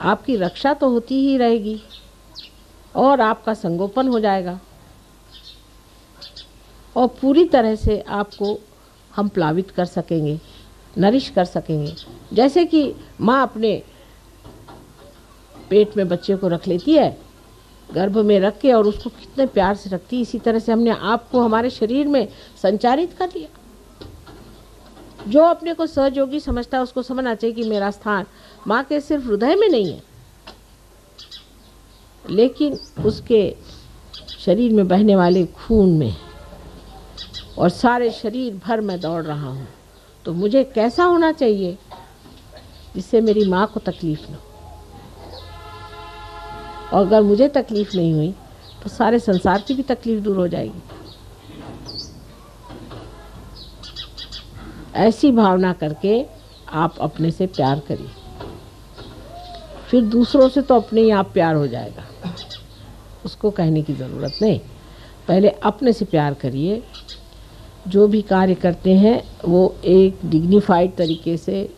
आपकी रक्षा तो होती ही रहेगी और आपका संगोपन हो जाएगा और पूरी तरह से आपको हम प्लावित कर सकेंगे, नरिश कर सकेंगे। जैसे कि माँ अपने पेट में बच्चे को रख लेती है, गर्भ में रख के, और उसको कितने प्यार से रखती है, इसी तरह से हमने आपको हमारे शरीर में संचारित कर दिया। जो अपने को सहयोगी समझता है उसको समझना चाहिए कि मेरा स्थान माँ के सिर्फ हृदय में नहीं है, लेकिन उसके शरीर में बहने वाले खून में, और सारे शरीर भर मैं दौड़ रहा हूँ। तो मुझे कैसा होना चाहिए जिससे मेरी माँ को तकलीफ न हो, और अगर मुझे तकलीफ नहीं हुई तो सारे संसार की भी तकलीफ दूर हो जाएगी। ऐसी भावना करके आप अपने से प्यार करिए। फिर दूसरों से तो अपने ही आप प्यार हो जाएगा, उसको कहने की ज़रूरत नहीं। पहले अपने से प्यार करिए। जो भी कार्य करते हैं वो एक डिग्निफाइड तरीके से,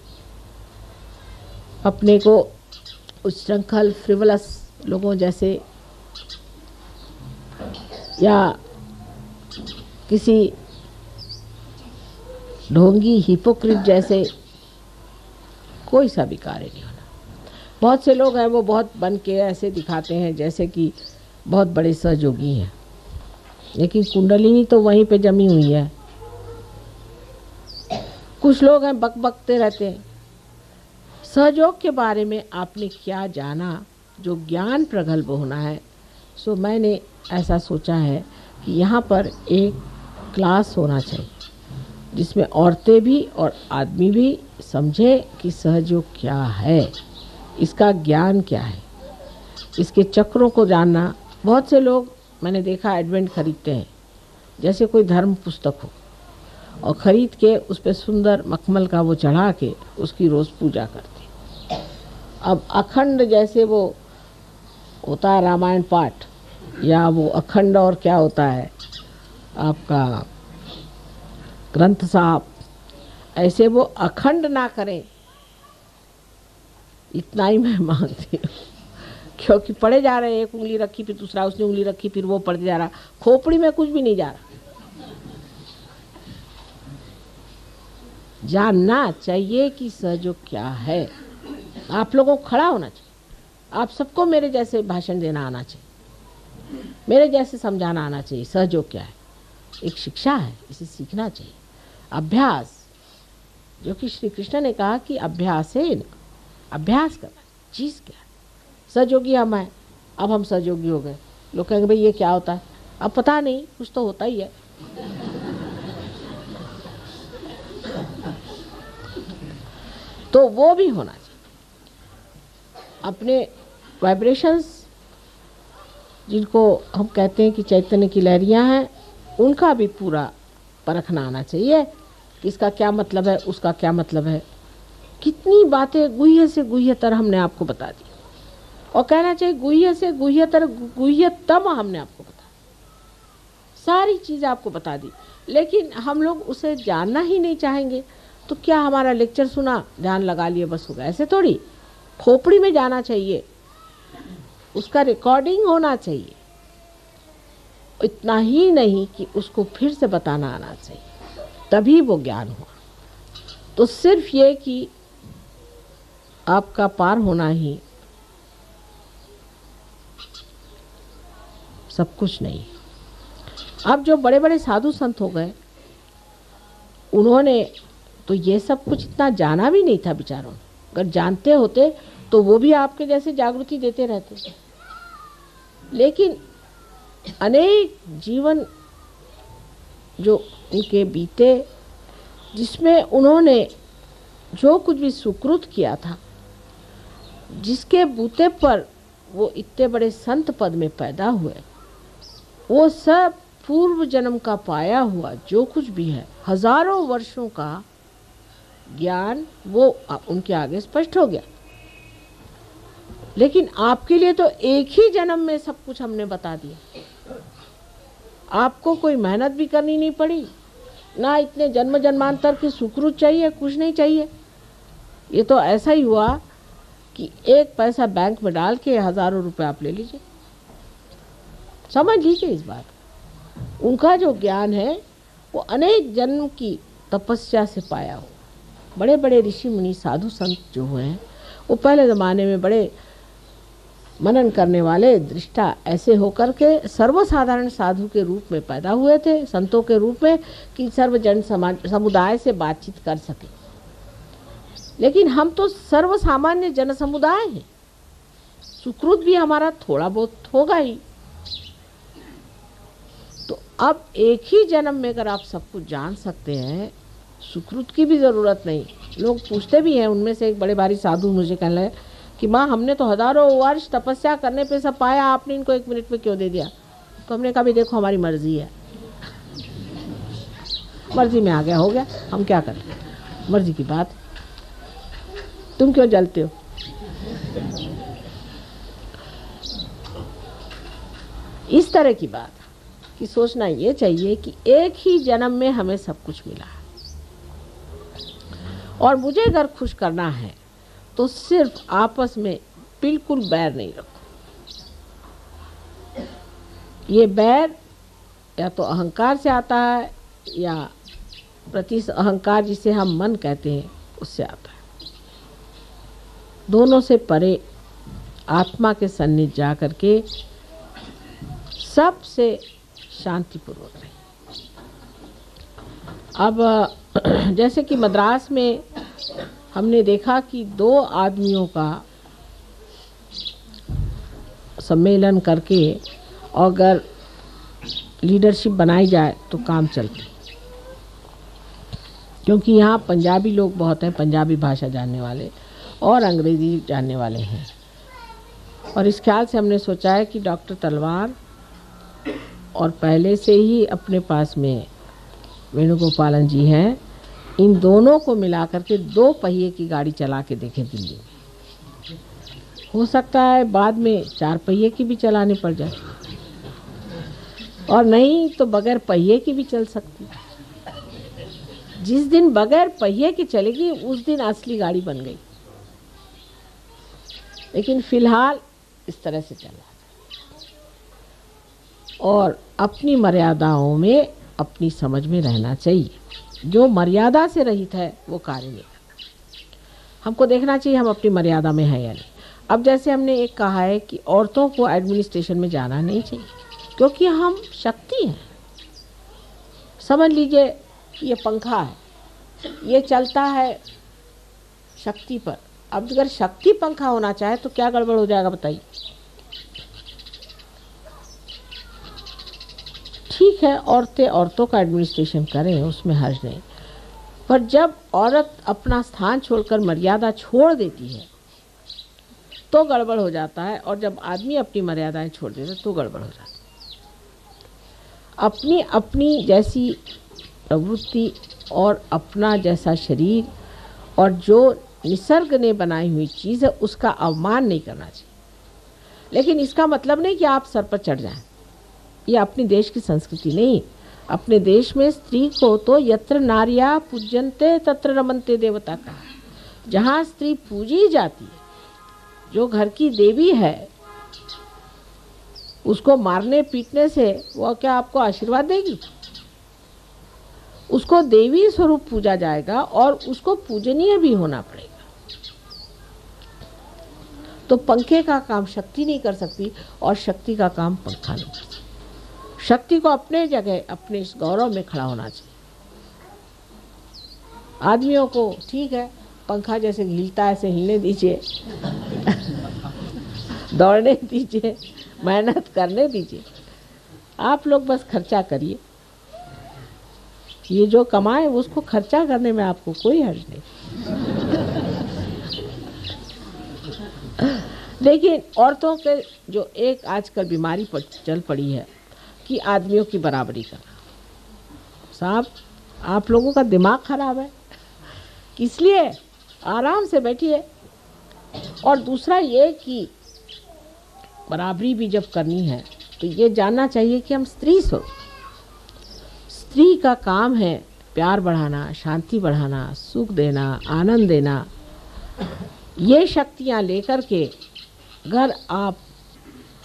अपने को उच्छृंखल फ्रिवलस लोगों जैसे या किसी ढोंगी हिपोक्रिट जैसे कोई सा भी कार्य नहीं होना। बहुत से लोग हैं वो बहुत बन के ऐसे दिखाते हैं जैसे कि बहुत बड़े सहयोगी हैं, लेकिन कुंडलिनी तो वहीं पे जमी हुई है। कुछ लोग हैं बकबकते रहते हैं। सहयोग के बारे में आपने क्या जाना, जो ज्ञान प्रगल्भ होना है। सो मैंने ऐसा सोचा है कि यहाँ पर एक क्लास होना चाहिए जिसमें औरतें भी और आदमी भी समझे कि सहयोग क्या है, इसका ज्ञान क्या है, इसके चक्रों को जानना। बहुत से लोग मैंने देखा एडवेंट खरीदते हैं, जैसे कोई धर्म पुस्तक हो, और ख़रीद के उस पर सुंदर मखमल का वो चढ़ा के उसकी रोज़ पूजा करते हैं। अब अखंड जैसे वो होता है रामायण पाठ, या वो अखंड और क्या होता है आपका ग्रंथ साहब, ऐसे वो अखंड ना करें, इतना ही मैं मांगती हूँ। क्योंकि पढ़े जा रहे हैं, एक उंगली रखी फिर दूसरा, उसने उंगली रखी फिर वो पढ़ते जा रहा, खोपड़ी में कुछ भी नहीं जा रहा। जानना चाहिए कि सहयोग क्या है। आप लोगों को खड़ा होना चाहिए। आप सबको मेरे जैसे भाषण देना आना चाहिए, मेरे जैसे समझाना आना चाहिए। सहयोग क्या है, एक शिक्षा है, इसे सीखना चाहिए। अभ्यास, जो कि श्री कृष्ण ने कहा कि अभ्यास है, अभ्यास करना। चीज़ क्या है, सहयोगी हम हैं, अब हम सहयोगी हो गए। लोग कहेंगे भाई ये क्या होता है, अब पता नहीं, कुछ तो होता ही है। तो वो भी होना चाहिए। अपने वाइब्रेशंस, जिनको हम कहते हैं कि चैतन्य की लहरियाँ हैं, उनका भी पूरा परखना आना चाहिए कि इसका क्या मतलब है, उसका क्या मतलब है। कितनी बातें गुह्य से गुह्यतर हमने आपको बता दी, और कहना चाहिए गुह्य से गुह्यतर गुह्यतम हमने आपको बता दी। सारी चीज़ें आपको बता दी, लेकिन हम लोग उसे जानना ही नहीं चाहेंगे। तो क्या हमारा लेक्चर सुना, ध्यान लगा लिए, बस हो गया? ऐसे थोड़ी, खोपड़ी में जाना चाहिए, उसका रिकॉर्डिंग होना चाहिए। इतना ही नहीं कि उसको फिर से बताना आना चाहिए, तभी वो ज्ञान हुआ। तो सिर्फ ये कि आपका पार होना ही सब कुछ नहीं। अब जो बड़े बड़े साधु संत हो गए, उन्होंने तो ये सब कुछ इतना जाना भी नहीं था बेचारों। अगर जानते होते तो वो भी आपके जैसे जागृति देते रहते। लेकिन अनेक जीवन जो उनके बीते, जिसमें उन्होंने जो कुछ भी सुकृत किया था, जिसके बूते पर वो इतने बड़े संत पद में पैदा हुए, वो सब पूर्व जन्म का पाया हुआ जो कुछ भी है, हजारों वर्षों का ज्ञान, वो उनके आगे स्पष्ट हो गया। लेकिन आपके लिए तो एक ही जन्म में सब कुछ हमने बता दिया। आपको कोई मेहनत भी करनी नहीं पड़ी, ना इतने जन्म जन्मांतर की सुकृत चाहिए, कुछ नहीं चाहिए। ये तो ऐसा ही हुआ कि एक पैसा बैंक में डाल के हजारों रुपए आप ले लीजिए। समझ लीजिए इस बात। उनका जो ज्ञान है वो अनेक जन्म की तपस्या से पाया हो। बड़े बड़े ऋषि मुनि साधु संत जो हुए हैं, वो पहले ज़माने में बड़े मनन करने वाले दृष्टा ऐसे होकर के सर्वसाधारण साधु के रूप में पैदा हुए थे, संतों के रूप में, कि सर्वजन समाज समुदाय से बातचीत कर सके। लेकिन हम तो सर्वसामान्य जन समुदाय हैं, सुकृत भी हमारा थोड़ा बहुत होगा ही। तो अब एक ही जन्म में अगर आप सब कुछ जान सकते हैं, सुकृत की भी ज़रूरत नहीं। लोग पूछते भी हैं, उनमें से एक बड़े भारी साधु मुझे कहने लगे कि माँ हमने तो हजारों वर्ष तपस्या करने पे सब पाया, आपने इनको 1 मिनट में क्यों दे दिया? तो हमने कहा भी देखो हमारी मर्जी है, मर्जी में आ गया हो गया, हम क्या करें, मर्जी की बात। तुम क्यों जलते हो? इस तरह की बात कि सोचना ये चाहिए कि एक ही जन्म में हमें सब कुछ मिला है, और मुझे अगर खुश करना है तो सिर्फ आपस में बिल्कुल बैर नहीं रखो। ये बैर या तो अहंकार से आता है या प्रति अहंकार जिसे हम मन कहते हैं उससे आता है। दोनों से परे आत्मा के सन्निध जा करके सबसे शांतिपूर्वक रहे। अब जैसे कि मद्रास में हमने देखा कि 2 आदमियों का सम्मेलन करके अगर लीडरशिप बनाई जाए तो काम चलती, क्योंकि यहाँ पंजाबी लोग बहुत हैं, पंजाबी भाषा जानने वाले और अंग्रेजी जानने वाले हैं। और इस ख्याल से हमने सोचा है कि डॉक्टर तलवार और पहले से ही अपने पास में वेणुगोपालन जी हैं, इन दोनों को मिलाकर के 2 पहिए की गाड़ी चला के देखें दिल्ली में। हो सकता है बाद में 4 पहिए की भी चलानी पड़ जाए, और नहीं तो बगैर पहिए की भी चल सकती। जिस दिन बगैर पहिए की चलेगी उस दिन असली गाड़ी बन गई। लेकिन फिलहाल इस तरह से चल रहा है, और अपनी मर्यादाओं में अपनी समझ में रहना चाहिए। जो मर्यादा से रहित है वो कार्य नहीं करता। हमको देखना चाहिए हम अपनी मर्यादा में हैं या नहीं। अब जैसे हमने एक कहा है कि औरतों को एडमिनिस्ट्रेशन में जाना नहीं चाहिए, क्योंकि हम शक्ति हैं। समझ लीजिए ये पंखा है, ये चलता है शक्ति पर। अब अगर शक्ति पंखा होना चाहे तो क्या गड़बड़ हो जाएगा बताइए। ठीक है, औरतें औरतों का एडमिनिस्ट्रेशन करें, उसमें हर्ज नहीं, पर जब औरत अपना स्थान छोड़कर मर्यादा छोड़ देती है तो गड़बड़ हो जाता है, और जब आदमी अपनी मर्यादाएं छोड़ देता है तो गड़बड़ हो जाता है। अपनी अपनी जैसी प्रवृत्ति और अपना जैसा शरीर और जो निसर्ग ने बनाई हुई चीज़ है उसका अवमान नहीं करना चाहिए। लेकिन इसका मतलब नहीं कि आप सर पर चढ़ जाएं। ये अपने देश की संस्कृति नहीं। अपने देश में स्त्री को तो यत्र नार्या पूज्यन्ते तत्र रमन्ते देवता का, जहाँ स्त्री पूजी जाती है, जो घर की देवी है, उसको मारने पीटने से वो क्या आपको आशीर्वाद देगी? उसको देवी स्वरूप पूजा जाएगा और उसको पूजनीय भी होना पड़ेगा। तो पंखे का काम शक्ति नहीं कर सकती और शक्ति का काम पंखा नहीं कर सकती। शक्ति को अपने जगह अपने इस गौरव में खड़ा होना चाहिए। आदमियों को ठीक है, पंखा जैसे हिलता है ऐसे हिलने दीजिए, दौड़ने दीजिए, मेहनत करने दीजिए। आप लोग बस खर्चा करिए, ये जो कमाए उसको खर्चा करने में आपको कोई हर्ज नहीं। लेकिन औरतों के जो एक आजकल बीमारी पर चल पड़ी है कि आदमियों की बराबरी करना। साहब, आप लोगों का दिमाग खराब है, इसलिए आराम से बैठिए। और दूसरा ये कि बराबरी भी जब करनी है तो ये जानना चाहिए कि हम स्त्री स्त्री का काम है प्यार बढ़ाना, शांति बढ़ाना, सुख देना, आनंद देना। ये शक्तियाँ लेकर के अगर आप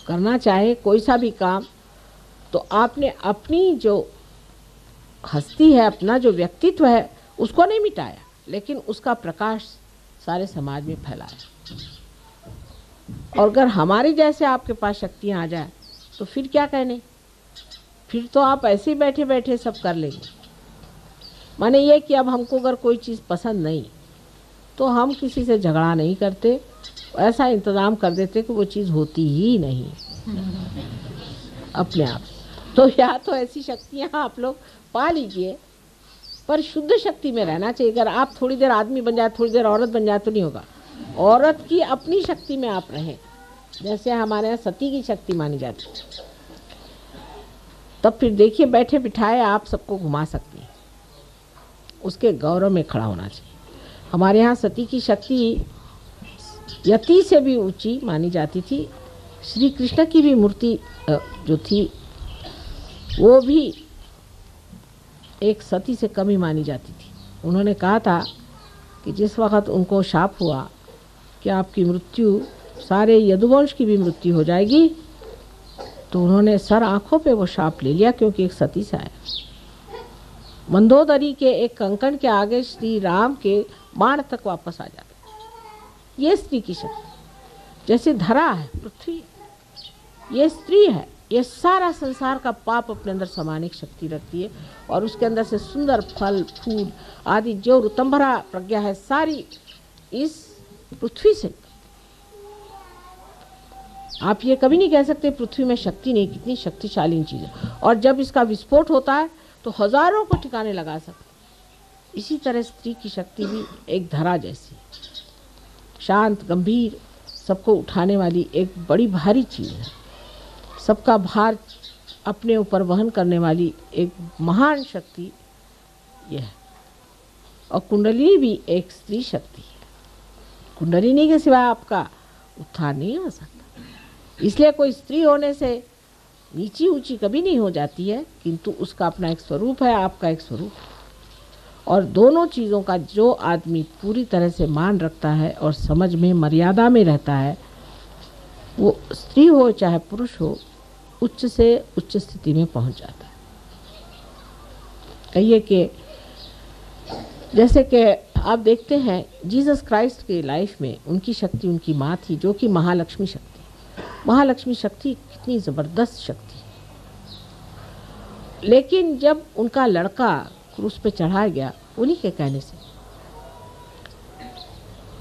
करना चाहे कोई सा भी काम, तो आपने अपनी जो हस्ती है, अपना जो व्यक्तित्व है, उसको नहीं मिटाया, लेकिन उसका प्रकाश सारे समाज में फैलाया। और अगर हमारी जैसे आपके पास शक्तियाँ आ जाए तो फिर क्या कहने, फिर तो आप ऐसे ही बैठे बैठे सब कर लेंगे। माने ये कि अब हमको अगर कोई चीज़ पसंद नहीं तो हम किसी से झगड़ा नहीं करते, ऐसा इंतज़ाम कर देते कि वो चीज़ होती ही नहीं अपने आप। तो या तो ऐसी शक्तियाँ आप लोग पा लीजिए, पर शुद्ध शक्ति में रहना चाहिए। अगर आप थोड़ी देर आदमी बन जाए, थोड़ी देर औरत बन जाए तो नहीं होगा। औरत की अपनी शक्ति में आप रहें, जैसे हमारे यहाँ सती की शक्ति मानी जाती है, तब फिर देखिए बैठे बिठाए आप सबको घुमा सकती हैं। उसके गौरव में खड़ा होना चाहिए। हमारे यहाँ सती की शक्ति यति से भी ऊंची मानी जाती थी, श्री कृष्ण की भी मूर्ति जो थी वो भी एक सती से कम ही मानी जाती थी। उन्होंने कहा था कि जिस वक़्त उनको शाप हुआ कि आपकी मृत्यु सारे यदुवंश की भी मृत्यु हो जाएगी, तो उन्होंने सर आँखों पे वो शाप ले लिया, क्योंकि एक सती से आया। मंदोदरी के एक कंकड़ के आगे श्री राम के बाण तक वापस आ जाते। ये स्त्री की शक्ति। जैसे धरा है, पृथ्वी, ये स्त्री है। ये सारा संसार का पाप अपने अंदर समाने की शक्ति रखती है, और उसके अंदर से सुंदर फल फूल आदि जो ऋतंभरा प्रज्ञा है सारी इस पृथ्वी से। आप ये कभी नहीं कह सकते पृथ्वी में शक्ति नहीं, कितनी शक्तिशाली चीज़ है। और जब इसका विस्फोट होता है तो हजारों को ठिकाने लगा सकते। इसी तरह स्त्री की शक्ति भी एक धरा जैसी, शांत, गंभीर, सबको उठाने वाली एक बड़ी भारी चीज़ है। सबका भार अपने ऊपर वहन करने वाली एक महान शक्ति यह है। और कुंडलिनी भी एक स्त्री शक्ति है। कुंडलिनी के सिवाय आपका उत्थान नहीं हो सकता। इसलिए कोई स्त्री होने से नीची ऊंची कभी नहीं हो जाती है, किंतु उसका अपना एक स्वरूप है, आपका एक स्वरूप है। और दोनों चीज़ों का जो आदमी पूरी तरह से मान रखता है और समझ में मर्यादा में रहता है, वो स्त्री हो चाहे पुरुष हो, उच्च से उच्च स्थिति में पहुंच जाता है। कहिए कि जैसे कि आप देखते हैं जीसस क्राइस्ट के लाइफ में उनकी शक्ति उनकी माँ थी, जो कि महालक्ष्मी शक्ति। महालक्ष्मी शक्ति कितनी ज़बरदस्त शक्ति। लेकिन जब उनका लड़का क्रूस पे चढ़ाया गया उन्हीं के कहने से,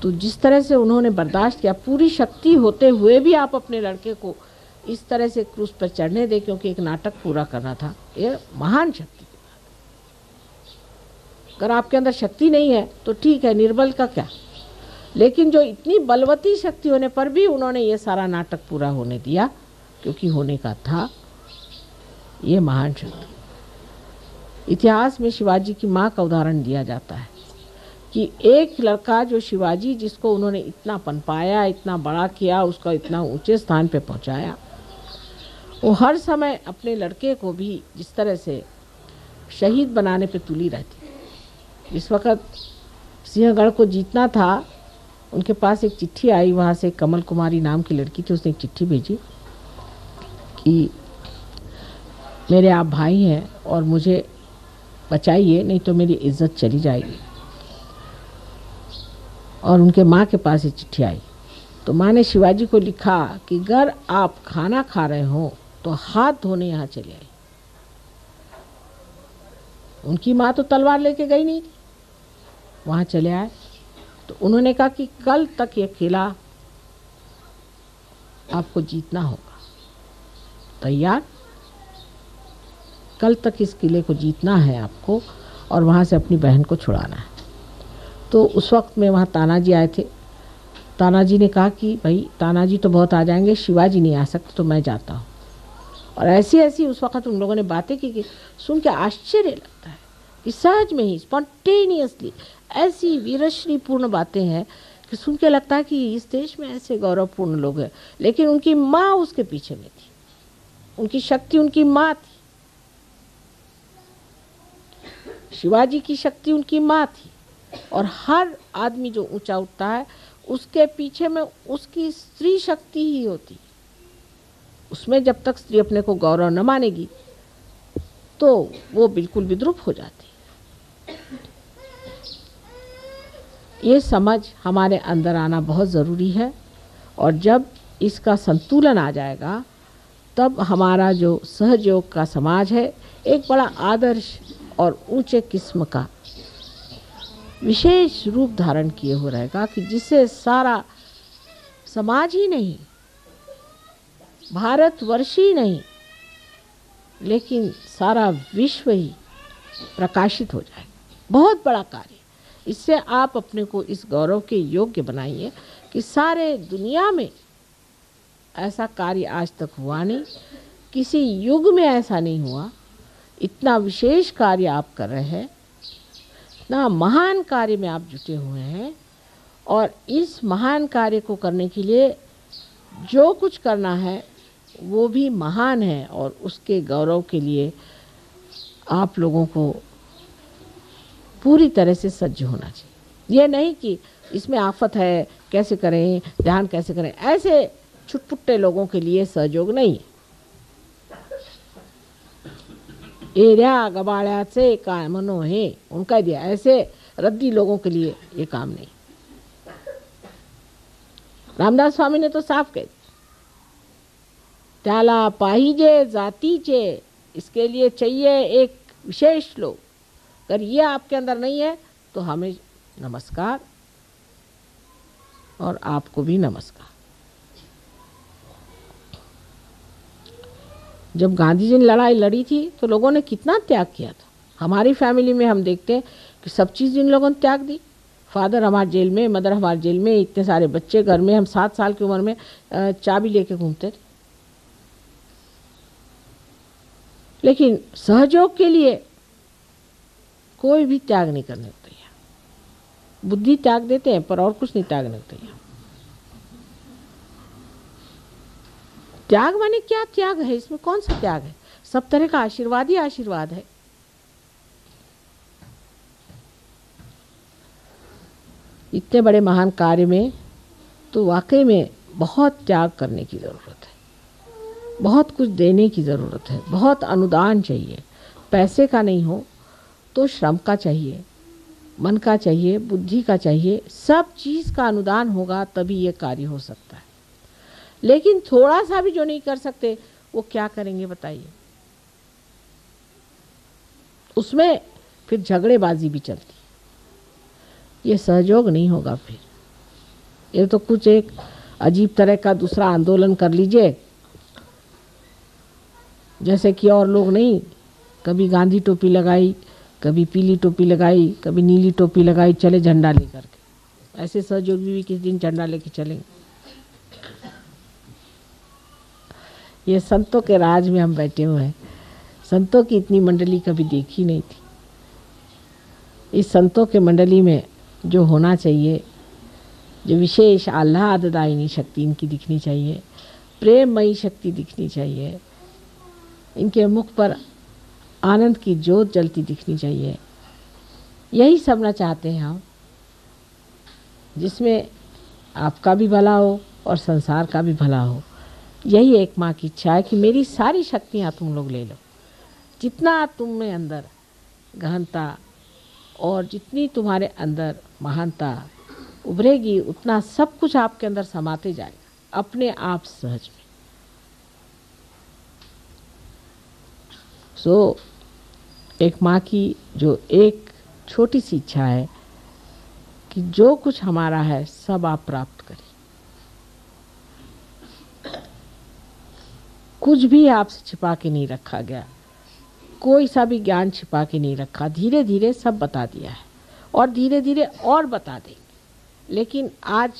तो जिस तरह से उन्होंने बर्दाश्त किया, पूरी शक्ति होते हुए भी आप अपने लड़के को इस तरह से क्रूस पर चढ़ने दें, क्योंकि एक नाटक पूरा करना था, ये महान शक्ति की बात। अगर आपके अंदर शक्ति नहीं है तो ठीक है, निर्बल का क्या। लेकिन जो इतनी बलवती शक्ति होने पर भी उन्होंने ये सारा नाटक पूरा होने दिया, क्योंकि होने का था, ये महान शक्ति। इतिहास में शिवाजी की माँ का उदाहरण दिया जाता है कि एक लड़का जो शिवाजी, जिसको उन्होंने इतना पनपाया, इतना बड़ा किया, उसका इतना ऊंचे स्थान पे पहुंचाया, वो हर समय अपने लड़के को भी जिस तरह से शहीद बनाने पे तुली रहती। जिस वक़्त सिंहगढ़ को जीतना था, उनके पास एक चिट्ठी आई, वहाँ से कमल कुमारी नाम की लड़की थी, उसने एक चिट्ठी भेजी कि मेरे आप भाई हैं और मुझे बचाइए, नहीं तो मेरी इज्जत चली जाएगी। और उनके माँ के पास ये चिट्ठी आई, तो माँ ने शिवाजी को लिखा कि अगर आप खाना खा रहे हो तो हाथ धोने यहाँ चले आए। उनकी माँ तो तलवार लेके गई नहीं थी, वहाँ चले आए। तो उन्होंने कहा कि कल तक ये किला आपको जीतना होगा, तैयार? कल तक इस किले को जीतना है आपको, और वहाँ से अपनी बहन को छुड़ाना है। तो उस वक्त में वहाँ तानाजी आए थे। तानाजी ने कहा कि भाई तानाजी तो बहुत आ जाएंगे, शिवाजी नहीं आ सकते, तो मैं जाता हूँ। और ऐसी ऐसी उस वक्त उन लोगों ने बातें की कि सुन के आश्चर्य लगता है कि सहज में ही, स्पॉन्टेनियसली ऐसी वीरश्री पूर्ण बातें हैं कि सुन के लगता है कि इस देश में ऐसे गौरवपूर्ण लोग हैं। लेकिन उनकी माँ उसके पीछे में थी, उनकी शक्ति उनकी माँ थी। शिवाजी की शक्ति उनकी माँ थी। और हर आदमी जो ऊंचा उठता है उसके पीछे में उसकी स्त्री शक्ति ही होती। उसमें जब तक स्त्री अपने को गौरव न मानेगी तो वो बिल्कुल विद्रूप हो जाती। ये समझ हमारे अंदर आना बहुत ज़रूरी है, और जब इसका संतुलन आ जाएगा तब हमारा जो सहयोग का समाज है एक बड़ा आदर्श और ऊंचे किस्म का विशेष रूप धारण किए हो रहेगा, कि जिससे सारा समाज ही नहीं, भारतवर्ष ही नहीं, लेकिन सारा विश्व ही प्रकाशित हो जाए। बहुत बड़ा कार्य। इससे आप अपने को इस गौरव के योग्य बनाइए कि सारे दुनिया में ऐसा कार्य आज तक हुआ नहीं, किसी युग में ऐसा नहीं हुआ। इतना विशेष कार्य आप कर रहे हैं, इतना महान कार्य में आप जुटे हुए हैं, और इस महान कार्य को करने के लिए जो कुछ करना है वो भी महान है और उसके गौरव के लिए आप लोगों को पूरी तरह से सज्ज होना चाहिए। ये नहीं कि इसमें आफत है, कैसे करें, ध्यान कैसे करें, ऐसे छुटपुट्टे लोगों के लिए सहयोग नहीं है। एरिया गबाड़्याचे कामनो है उनका दिया, ऐसे रद्दी लोगों के लिए ये काम नहीं। रामदास स्वामी ने तो साफ कह दिया, त्याला पाहिजे जातीचे, इसके लिए चाहिए एक विशेष लोग। अगर ये आपके अंदर नहीं है तो हमें नमस्कार और आपको भी नमस्कार। जब गांधी जी ने लड़ाई लड़ी थी तो लोगों ने कितना त्याग किया था। हमारी फैमिली में हम देखते हैं कि सब चीज़ इन लोगों ने त्याग दी। फादर हमारे जेल में, मदर हमारे जेल में, इतने सारे बच्चे घर में, हम 7 साल की उम्र में चाबी लेके घूमते थे। लेकिन सहयोग के लिए कोई भी त्याग नहीं करने को तैयार। बुद्धि त्याग देते हैं पर और कुछ नहीं त्यागने को तैयार। त्याग माने क्या त्याग है, इसमें कौन सा त्याग है? सब तरह का आशीर्वाद ही आशीर्वाद है। इतने बड़े महान कार्य में तो वाकई में बहुत त्याग करने की ज़रूरत है, बहुत कुछ देने की ज़रूरत है, बहुत अनुदान चाहिए। पैसे का नहीं हो तो श्रम का चाहिए, मन का चाहिए, बुद्धि का चाहिए, सब चीज़ का अनुदान होगा तभी ये कार्य हो सकता है। लेकिन थोड़ा सा भी जो नहीं कर सकते वो क्या करेंगे बताइए? उसमें फिर झगड़ेबाजी भी चलती, ये सहयोग नहीं होगा। फिर ये तो कुछ एक अजीब तरह का दूसरा आंदोलन कर लीजिए, जैसे कि और लोग नहीं, कभी गांधी टोपी लगाई, कभी पीली टोपी लगाई, कभी नीली टोपी लगाई, चले झंडा लेकर के। ऐसे सहयोगी भी किस दिन झंडा लेके चलेंगे? ये संतों के राज में हम बैठे हुए हैं। संतों की इतनी मंडली कभी देखी नहीं थी। इस संतों के मंडली में जो होना चाहिए, जो विशेष आह्लाददायिनी शक्ति इनकी दिखनी चाहिए, प्रेममयी शक्ति दिखनी चाहिए, इनके मुख पर आनंद की ज्योत जलती दिखनी चाहिए। यही सबना चाहते हैं हम, जिसमें आपका भी भला हो और संसार का भी भला हो। यही एक माँ की इच्छा है कि मेरी सारी शक्तियाँ तुम लोग ले लो। जितना तुम में अंदर गहनता और जितनी तुम्हारे अंदर महानता उभरेगी, उतना सब कुछ आपके अंदर समाते जाएगा अपने आप सहज में। सो एक माँ की जो एक छोटी सी इच्छा है कि जो कुछ हमारा है सब आप प्राप्त करें। कुछ भी आपसे छिपा के नहीं रखा गया, कोई सा भी ज्ञान छिपा के नहीं रखा। धीरे धीरे सब बता दिया है और धीरे धीरे और बता देंगे। लेकिन आज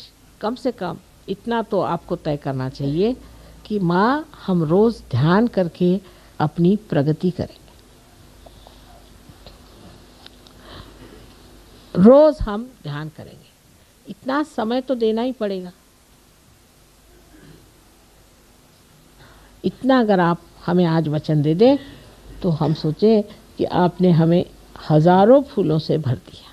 कम से कम इतना तो आपको तय करना चाहिए कि माँ, हम रोज़ ध्यान करके अपनी प्रगति करेंगे। रोज़ हम ध्यान करेंगे, इतना समय तो देना ही पड़ेगा। इतना अगर आप हमें आज वचन दे दें तो हम सोचें कि आपने हमें हज़ारों फूलों से भर दिया।